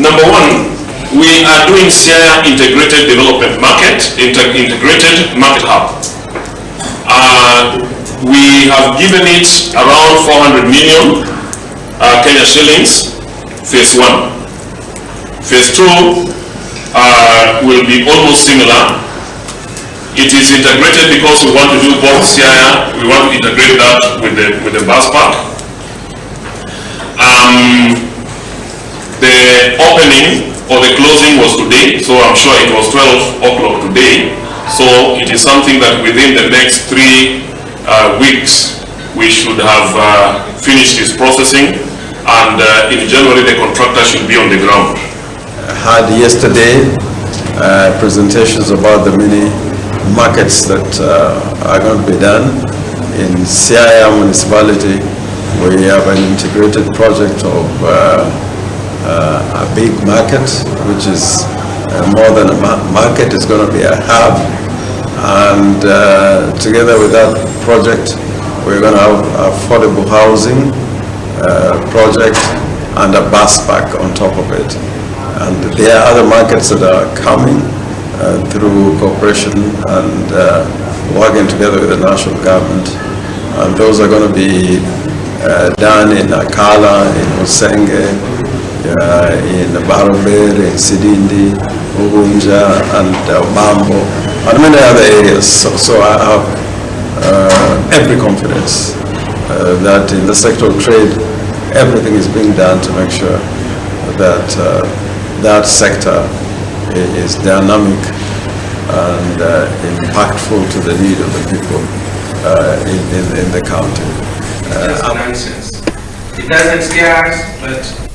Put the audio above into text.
Number one, we are doing Siaya Integrated Development Market, Integrated Market Hub. We have given it around 400 million Kenya shillings, phase 1. Phase 2 will be almost similar. It is integrated because we want to do both Siaya, we want to integrate that with the bus park. The opening or the closing was today, so I'm sure it was 12 o'clock today. So it is something that within the next 3 weeks we should have finished this processing, and in January the contractor should be on the ground. I had yesterday presentations about the mini markets that are going to be done in Siaya municipality. We have an integrated project of a big market, which is more than a market, it's going to be a hub. And together with that project, we're going to have affordable housing project and a bus park on top of it. And there are other markets that are coming through cooperation and working together with the national government. And those are going to be done in Akala, in Musenge, in Barombere, in Sidindi, Ugunja, and Mambo, and many other areas. So I have every confidence that in the sector of trade, everything is being done to make sure that that sector is dynamic and impactful to the need of the people in the county. That's nonsense. It doesn't scare us, but